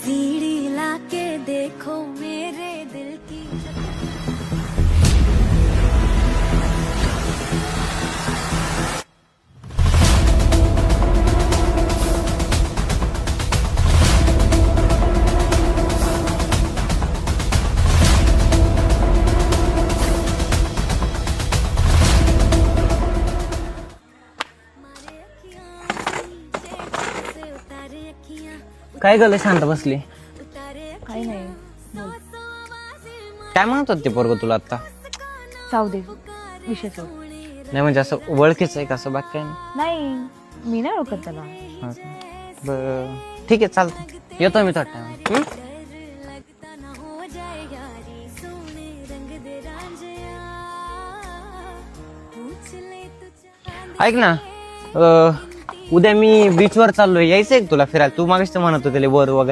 सीढ़ी लाके देखो मेरे दिल की काय गलं शांत बसली? काही नाही बोल. काय म्हणत होत ते पोरग तुला आता? जाऊ दे विषय सोड. नाही म्हणजे असं ओळखीच आहे का असं बाकी काय नाही मी नाही ओळखत त्याला. नाही? बरं ठीक आहे चालतं, येतो मी थोडा टाइम. ऐक ना, उद्या मी बीचवर चाललोय, यायचंय का तुला फिरायला? तू मागेच तर म्हणत होते वर वगैरे.